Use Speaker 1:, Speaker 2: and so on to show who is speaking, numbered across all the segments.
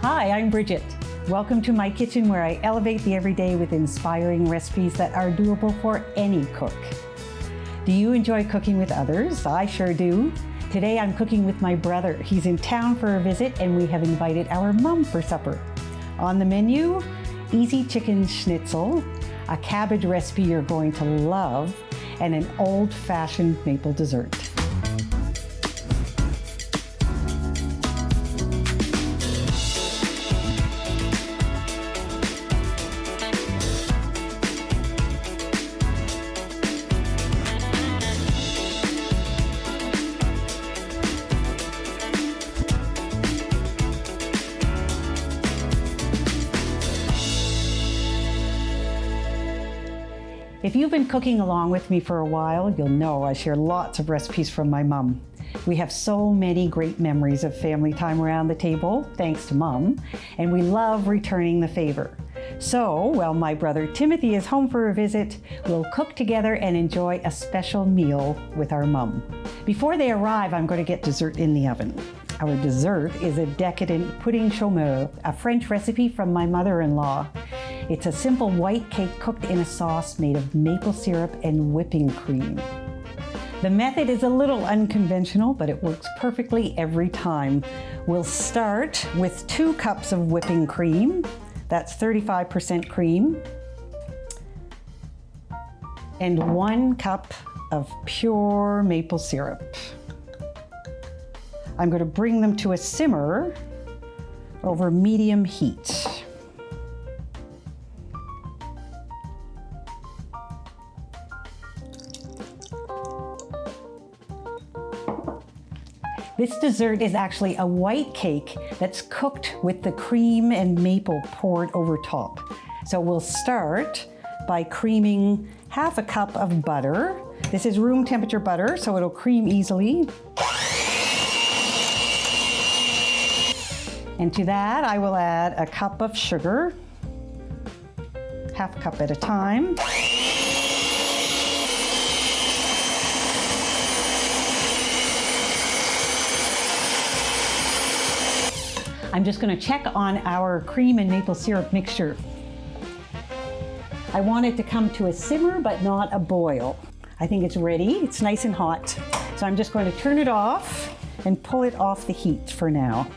Speaker 1: Hi, I'm Bridget. Welcome to my kitchen where I elevate the everyday with inspiring recipes that are doable for any cook. Do you enjoy cooking with others? I sure do. Today I'm cooking with my brother. He's in town for a visit and we have invited our mom for supper. On the menu, easy chicken schnitzel, a cabbage recipe you're going to love, and an old-fashioned maple dessert. If you've been cooking along with me for a while, you'll know I share lots of recipes from my mom. We have so many great memories of family time around the table, thanks to Mom, and we love returning the favor. So, while my brother Timothy is home for a visit, we'll cook together and enjoy a special meal with our mom. Before they arrive, I'm going to get dessert in the oven. Our dessert is a decadent pouding chômeur, a French recipe from my mother-in-law. It's a simple white cake cooked in a sauce made of maple syrup and whipping cream. The method is a little unconventional, but it works perfectly every time. We'll start with 2 cups of whipping cream. That's 35% cream. And 1 cup of pure maple syrup. I'm going to bring them to a simmer over medium heat. This dessert is actually a white cake that's cooked with the cream and maple poured over top. So we'll start by creaming half a cup of butter. This is room temperature butter, so it'll cream easily. And to that, I will add a cup of sugar, half a cup at a time. I'm just going to check on our cream and maple syrup mixture. I want it to come to a simmer, but not a boil. I think it's ready. It's nice and hot. So I'm just going to turn it off and pull it off the heat for now.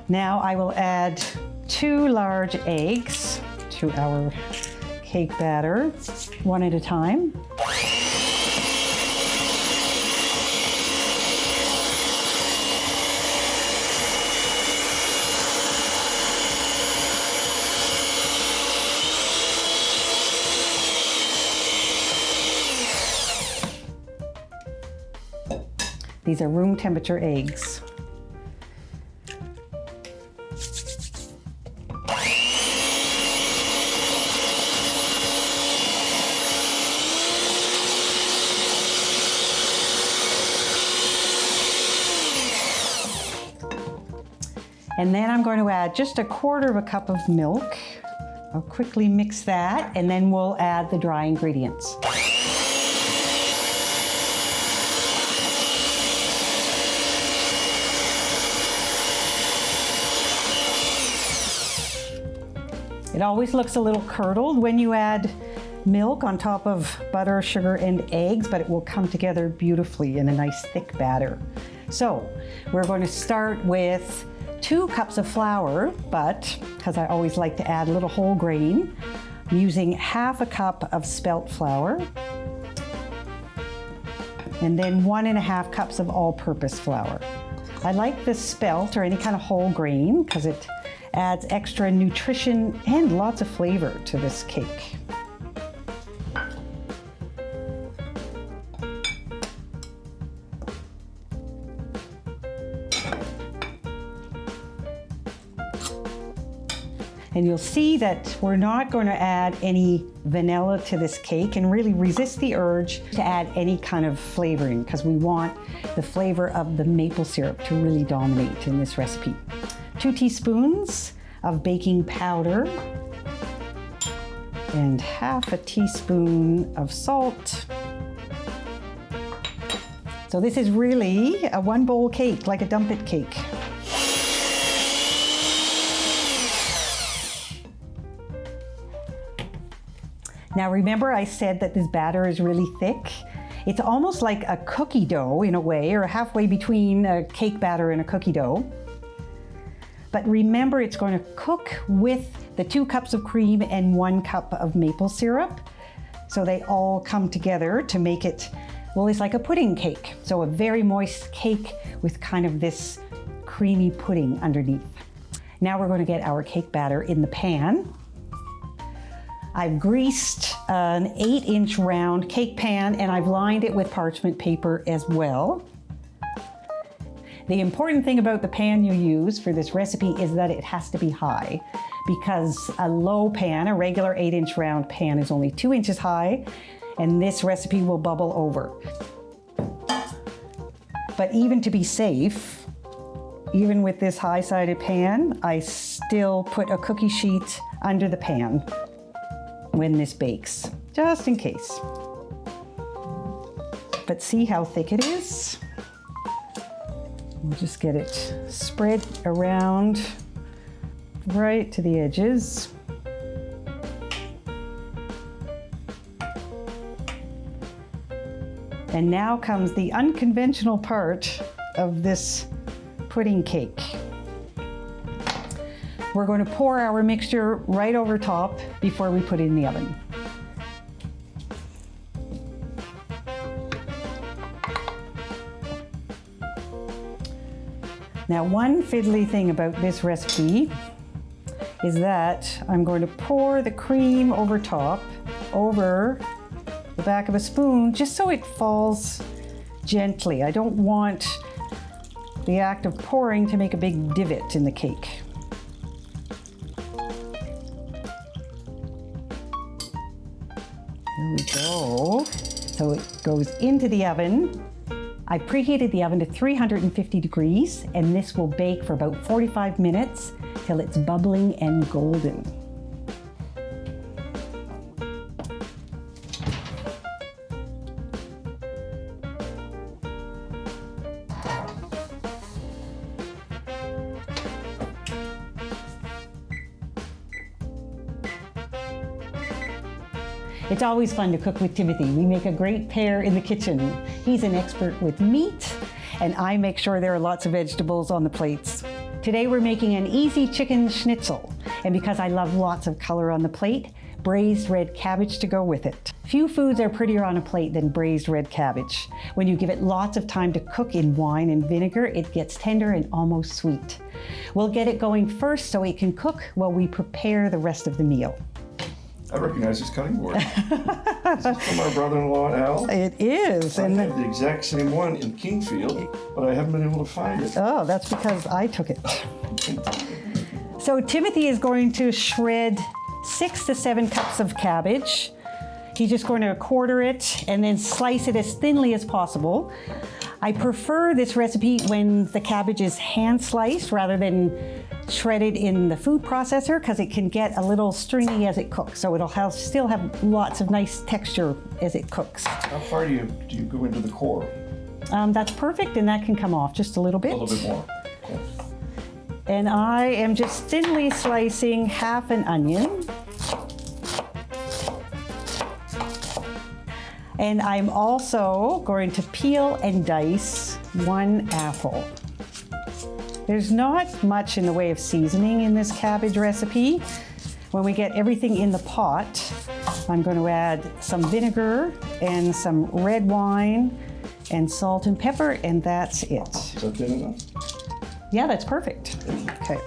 Speaker 1: Now I will add 2 large eggs to our cake batter, one at a time. These are room temperature eggs. And then I'm going to add just 1/4 cup of milk. I'll quickly mix that, and then we'll add the dry ingredients. It always looks a little curdled when you add milk on top of butter, sugar, and eggs, but it will come together beautifully in a nice thick batter. So we're going to start with 2 cups of flour, but because I always like to add a little whole grain, I'm using half a cup of spelt flour, and then 1.5 cups of all-purpose flour. I like the spelt or any kind of whole grain because it adds extra nutrition and lots of flavor to this cake. And you'll see that we're not going to add any vanilla to this cake and really resist the urge to add any kind of flavoring because we want the flavor of the maple syrup to really dominate in this recipe. 2 teaspoons of baking powder and half a teaspoon of salt. So this is really a one bowl cake, like a dump it cake. Now remember I said that this batter is really thick? It's almost like a cookie dough in a way, or halfway between a cake batter and a cookie dough. But remember, it's going to cook with the 2 cups of cream and 1 cup of maple syrup. So they all come together to make it, well, it's like a pudding cake. So a very moist cake with kind of this creamy pudding underneath. Now we're going to get our cake batter in the pan. I've greased an 8-inch round cake pan and I've lined it with parchment paper as well. The important thing about the pan you use for this recipe is that it has to be high, because a low pan, a regular 8-inch round pan, is only 2 inches high, and this recipe will bubble over. But even to be safe, even with this high-sided pan, I still put a cookie sheet under the pan when this bakes, just in case. But see how thick it is? We'll just get it spread around right to the edges. And now comes the unconventional part of this pudding cake. We're going to pour our mixture right over top before we put it in the oven. Now, one fiddly thing about this recipe is that I'm going to pour the cream over top, over the back of a spoon, just so it falls gently. I don't want the act of pouring to make a big divot in the cake. Here we go. So it goes into the oven. I preheated the oven to 350 degrees, and this will bake for about 45 minutes till it's bubbling and golden. It's always fun to cook with Timothy. We make a great pair in the kitchen. He's an expert with meat, and I make sure there are lots of vegetables on the plates. Today we're making an easy chicken schnitzel, and because I love lots of color on the plate, braised red cabbage to go with it. Few foods are prettier on a plate than braised red cabbage. When you give it lots of time to cook in wine and vinegar, it gets tender and almost sweet. We'll get it going first so it can cook while we prepare the rest of the meal.
Speaker 2: I recognize this cutting board. This is from our brother-in-law, Al.
Speaker 1: It is.
Speaker 2: I have the exact same one in Kingfield, but I haven't been able to find it.
Speaker 1: Oh, that's because I took it. So Timothy is going to shred 6 to 7 cups of cabbage. He's just going to quarter it and then slice it as thinly as possible. I prefer this recipe when the cabbage is hand sliced rather than shredded in the food processor, because it can get a little stringy as it cooks. So it'll still have lots of nice texture as it cooks.
Speaker 2: How far do you go into the core?
Speaker 1: That's perfect, and that can come off just a little bit.
Speaker 2: A little bit more. Okay.
Speaker 1: And I am just thinly slicing half an onion. And I'm also going to peel and dice 1 apple. There's not much in the way of seasoning in this cabbage recipe. When we get everything in the pot, I'm going to add some vinegar and some red wine and salt and pepper, and that's it.
Speaker 2: Is that good enough?
Speaker 1: Yeah, that's perfect. Okay.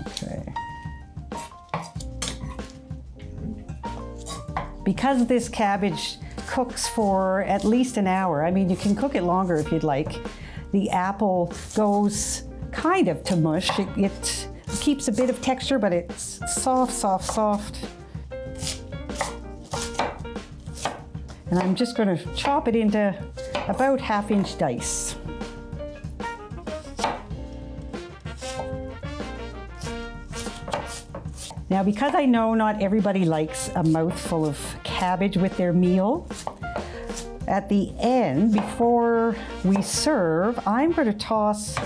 Speaker 1: Okay. Because this cabbage cooks for at least an hour. I mean, you can cook it longer if you'd like. The apple goes kind of to mush. It keeps a bit of texture, but it's soft, soft, soft. And I'm just going to chop it into about 1/2-inch dice. Now, because I know not everybody likes a mouthful of cabbage with their meal, at the end, before we serve, I'm going to toss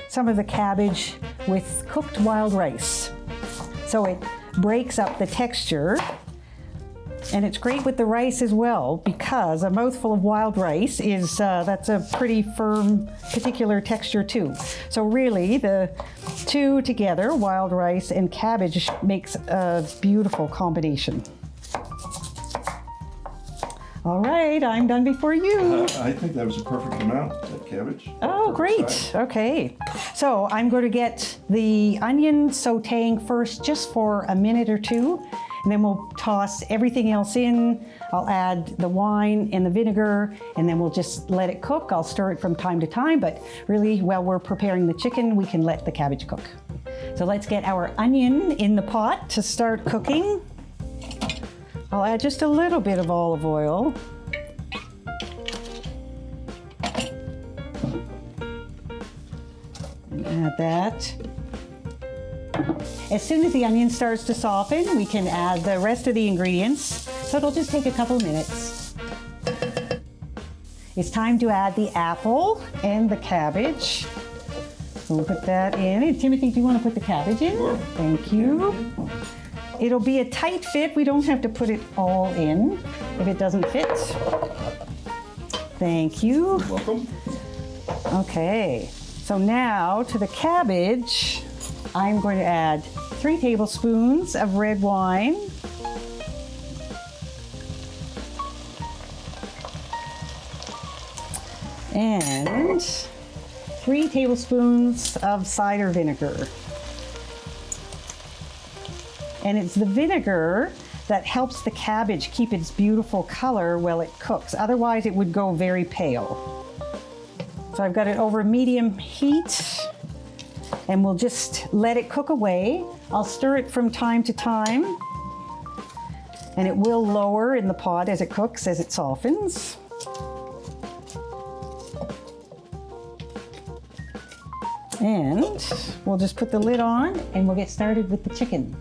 Speaker 1: some of the cabbage with cooked wild rice. So it breaks up the texture. And it's great with the rice as well, because a mouthful of wild rice is, that's a pretty firm, particular texture too. So really, the two together, wild rice and cabbage, makes a beautiful combination. All right, I'm done before you.
Speaker 2: I think that was a perfect amount, that cabbage.
Speaker 1: Oh, great.
Speaker 2: Size.
Speaker 1: Okay. So I'm going to get the onion sauteing first, just for a minute or two. And then we'll toss everything else in. I'll add the wine and the vinegar, and then we'll just let it cook. I'll stir it from time to time, but really, while we're preparing the chicken, we can let the cabbage cook. So let's get our onion in the pot to start cooking. I'll add just a little bit of olive oil. Add that. As soon as the onion starts to soften, we can add the rest of the ingredients. So it'll just take a couple minutes. It's time to add the apple and the cabbage. So we'll put that in. And Timothy, do you want to put the cabbage in?
Speaker 2: Sure.
Speaker 1: Thank you. It'll be a tight fit. We don't have to put it all in if it doesn't fit. Thank you.
Speaker 2: You're welcome.
Speaker 1: Okay, so now to the cabbage, I'm going to add 3 tablespoons of red wine. And 3 tablespoons of cider vinegar. And it's the vinegar that helps the cabbage keep its beautiful color while it cooks. Otherwise, it would go very pale. So I've got it over medium heat, and we'll just let it cook away. I'll stir it from time to time, and it will lower in the pot as it cooks, as it softens. And we'll just put the lid on, and we'll get started with the chicken.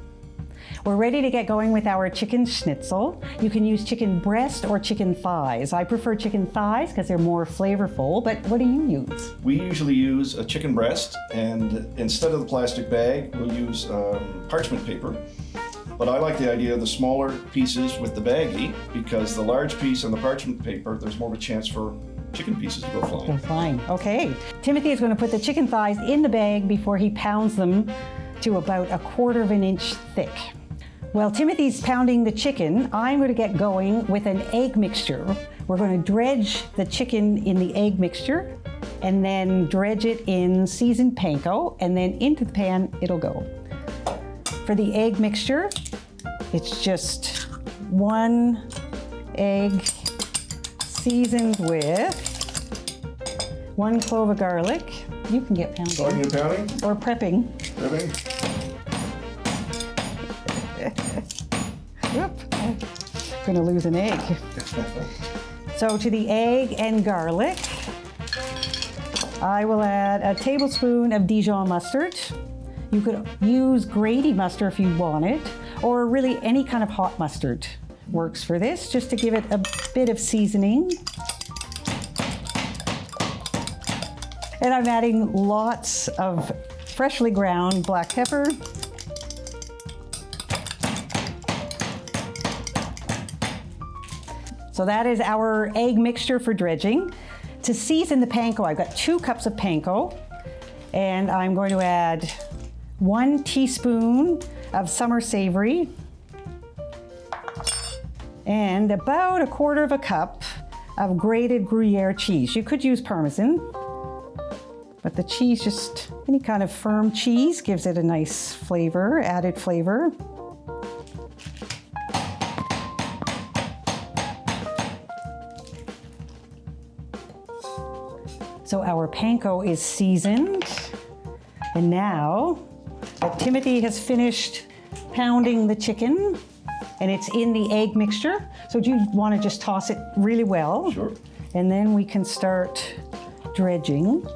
Speaker 1: We're ready to get going with our chicken schnitzel. You can use chicken breast or chicken thighs. I prefer chicken thighs because they're more flavorful, but what do you use?
Speaker 2: We usually use a chicken breast, and instead of the plastic bag, we'll use parchment paper. But I like the idea of the smaller pieces with the baggie, because the large piece on the parchment paper, there's more of a chance for chicken pieces to go flying.
Speaker 1: Go flying. Okay. Timothy is going to put the chicken thighs in the bag before he pounds them to about 1/4 inch thick. While Timothy's pounding the chicken, I'm going to get going with an egg mixture. We're going to dredge the chicken in the egg mixture and then dredge it in seasoned panko, and then into the pan it'll go. For the egg mixture, it's just 1 egg seasoned with 1 clove of garlic. You can get pounding.
Speaker 2: Starting and pounding?
Speaker 1: Or prepping.
Speaker 2: Prepping?
Speaker 1: Whoop. Gonna lose an egg. So to the egg and garlic, I will add a tablespoon of Dijon mustard. You could use Grady mustard if you want it, or really any kind of hot mustard works for this, just to give it a bit of seasoning. And I'm adding lots of freshly ground black pepper. So that is our egg mixture for dredging. To season the panko, I've got 2 cups of panko, and I'm going to add 1 teaspoon of summer savory, and about 1/4 cup of grated Gruyere cheese. You could use Parmesan, but the cheese, just any kind of firm cheese, gives it a nice flavor, added flavor. So our panko is seasoned, and now that Timothy has finished pounding the chicken and it's in the egg mixture, so do you want to just toss it really well?
Speaker 2: Sure.
Speaker 1: And then we can start dredging.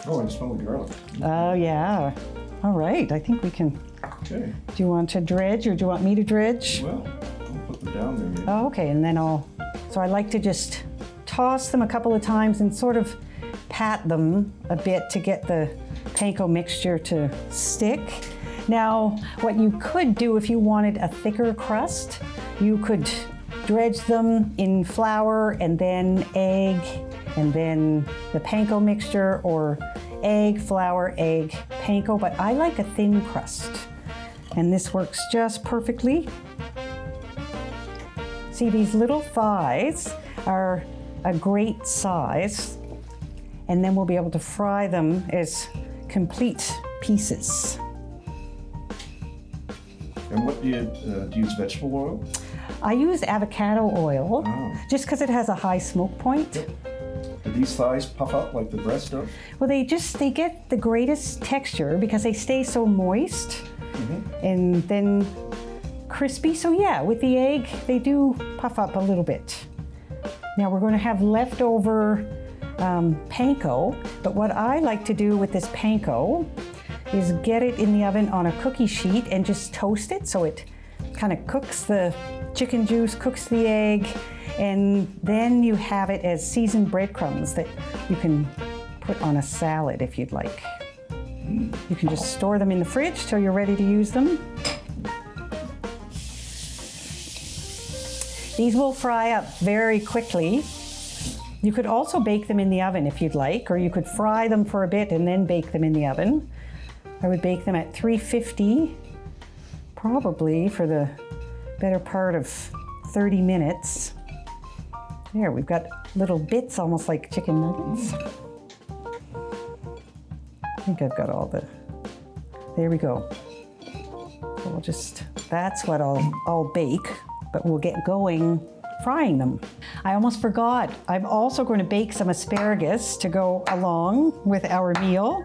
Speaker 2: Oh, I smell the garlic.
Speaker 1: Oh yeah. All right, I think we can.
Speaker 2: Okay.
Speaker 1: Do you want to dredge or do you want me to dredge?
Speaker 2: Well, I'll put them down there maybe.
Speaker 1: Oh, okay, and then so I like to just toss them a couple of times and sort of pat them a bit to get the panko mixture to stick. Now, what you could do if you wanted a thicker crust, you could dredge them in flour and then egg and then the panko mixture, or egg, flour, egg, panko, but I like a thin crust. And this works just perfectly. See, these little thighs are a great size, and then we'll be able to fry them as complete pieces.
Speaker 2: And what do you use vegetable oil?
Speaker 1: I use avocado oil just because it has a high smoke point.
Speaker 2: Yep. Do these thighs puff up like the breast does?
Speaker 1: Well, they get the greatest texture because they stay so moist and then crispy. So yeah, with the egg, they do puff up a little bit. Now we're going to have leftover panko, but what I like to do with this panko is get it in the oven on a cookie sheet and just toast it so it kind of cooks the chicken juice, cooks the egg, and then you have it as seasoned breadcrumbs that you can put on a salad if you'd like. You can just store them in the fridge till you're ready to use them. These will fry up very quickly. You could also bake them in the oven if you'd like, or you could fry them for a bit and then bake them in the oven. I would bake them at 350, probably for the better part of 30 minutes. There, we've got little bits almost like chicken nuggets. I think I've got all there we go. So we'll that's what I'll bake, but we'll get going frying them. I almost forgot, I'm also going to bake some asparagus to go along with our meal.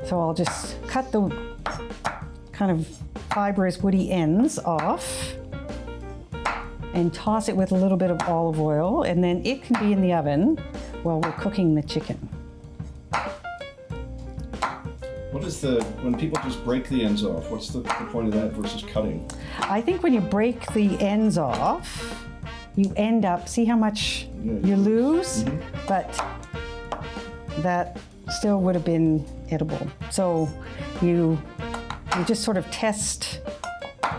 Speaker 1: So I'll just cut the kind of fibrous woody ends off and toss it with a little bit of olive oil, and then it can be in the oven while we're cooking the chicken.
Speaker 2: What is when people just break the ends off, what's the point of that versus cutting?
Speaker 1: I think when you break the ends off, you end up, see how much you lose? But that still would have been edible. So you just sort of test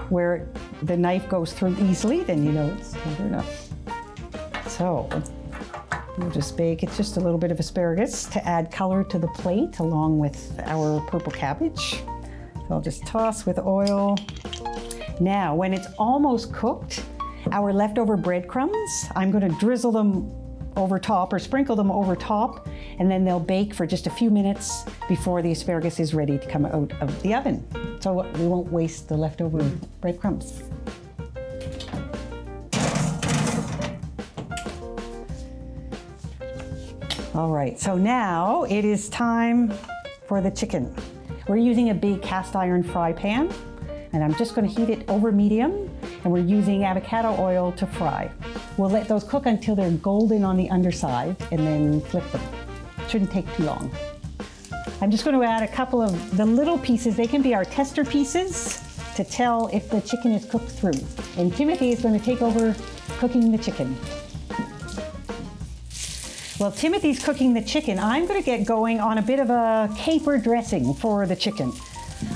Speaker 1: where the knife goes through easily, then you know it's tender enough. So we'll just bake it just a little bit of asparagus to add color to the plate along with our purple cabbage. So I'll just toss with oil. Now, when it's almost cooked, our leftover breadcrumbs, I'm going to drizzle them over top or sprinkle them over top, and then they'll bake for just a few minutes before the asparagus is ready to come out of the oven. So we won't waste the leftover breadcrumbs. All right, so now it is time for the chicken. We're using a big cast iron fry pan, and I'm just going to heat it over medium, and we're using avocado oil to fry. We'll let those cook until they're golden on the underside and then flip them. Shouldn't take too long. I'm just going to add a couple of the little pieces. They can be our tester pieces to tell if the chicken is cooked through. And Timothy is going to take over cooking the chicken. While Timothy's cooking the chicken, I'm going to get going on a bit of a caper dressing for the chicken.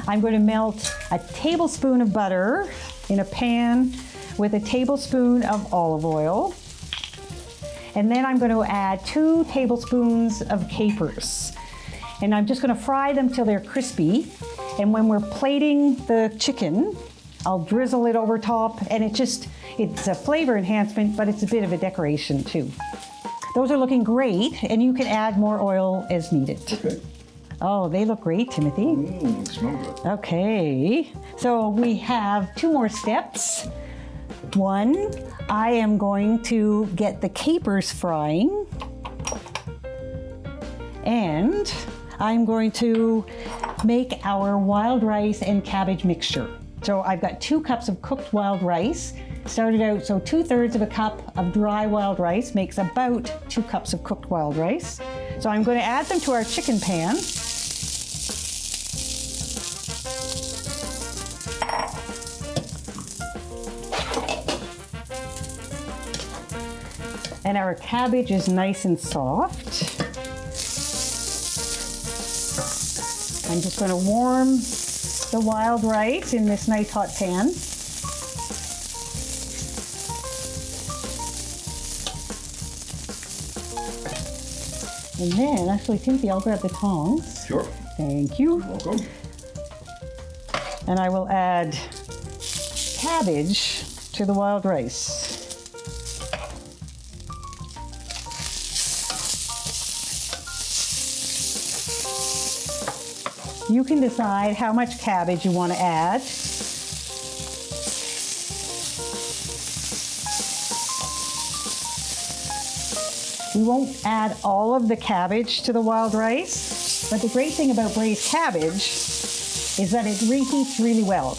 Speaker 1: I'm going to melt a tablespoon of butter in a pan with a tablespoon of olive oil. And then I'm going to add 2 tablespoons of capers. And I'm just going to fry them till they're crispy. And when we're plating the chicken, I'll drizzle it over top, and it's a flavor enhancement, but it's a bit of a decoration too. Those are looking great, and you can add more oil as needed.
Speaker 2: Okay.
Speaker 1: Oh, they look great, Timothy.
Speaker 2: Smell good.
Speaker 1: Okay, so we have 2 more steps. 1, I am going to get the capers frying, and I'm going to make our wild rice and cabbage mixture. So I've got 2 cups of cooked wild rice. Started out, so 2/3 of a cup of dry wild rice makes about 2 cups of cooked wild rice. So I'm going to add them to our chicken pan. And our cabbage is nice and soft. I'm just going to warm the wild rice in this nice hot pan. And then, actually, Timothy, I'll grab the tongs.
Speaker 2: Sure.
Speaker 1: Thank you.
Speaker 2: You're welcome.
Speaker 1: And I will add cabbage to the wild rice. You can decide how much cabbage you want to add. We won't add all of the cabbage to the wild rice, but the great thing about braised cabbage is that it reheats really well.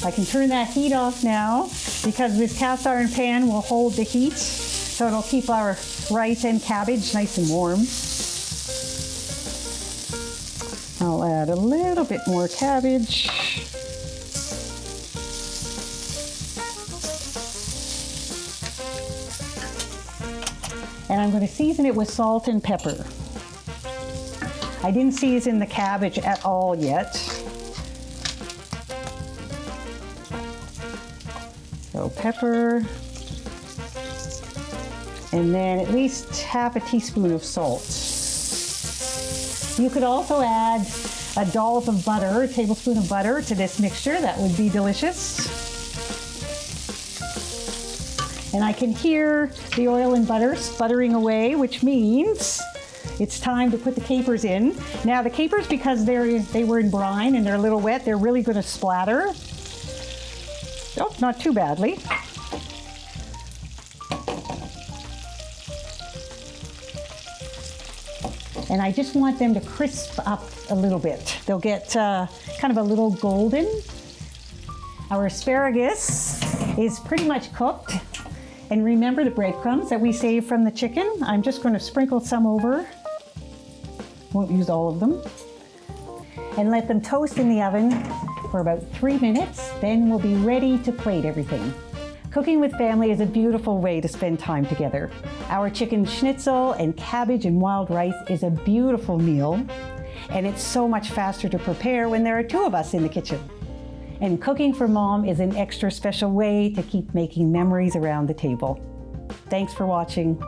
Speaker 1: I can turn that heat off now because this cast iron pan will hold the heat, so it'll keep our rice and cabbage nice and warm. I'll add a little bit more cabbage. And I'm going to season it with salt and pepper. I didn't season the cabbage at all yet. So pepper, and then at least half a teaspoon of salt. You could also add a dollop of butter, a tablespoon of butter to this mixture. That would be delicious. And I can hear the oil and butter sputtering away, which means it's time to put the capers in. Now the capers, because they were in brine and they're a little wet, they're really going to splatter. Oh, not too badly. And I just want them to crisp up a little bit. They'll get kind of a little golden. Our asparagus is pretty much cooked. And remember the breadcrumbs that we saved from the chicken? I'm just going to sprinkle some over. Won't use all of them. And let them toast in the oven for about 3 minutes. Then we'll be ready to plate everything. Cooking with family is a beautiful way to spend time together. Our chicken schnitzel and cabbage and wild rice is a beautiful meal, and it's so much faster to prepare when there are 2 of us in the kitchen. And cooking for Mom is an extra special way to keep making memories around the table. Thanks for watching.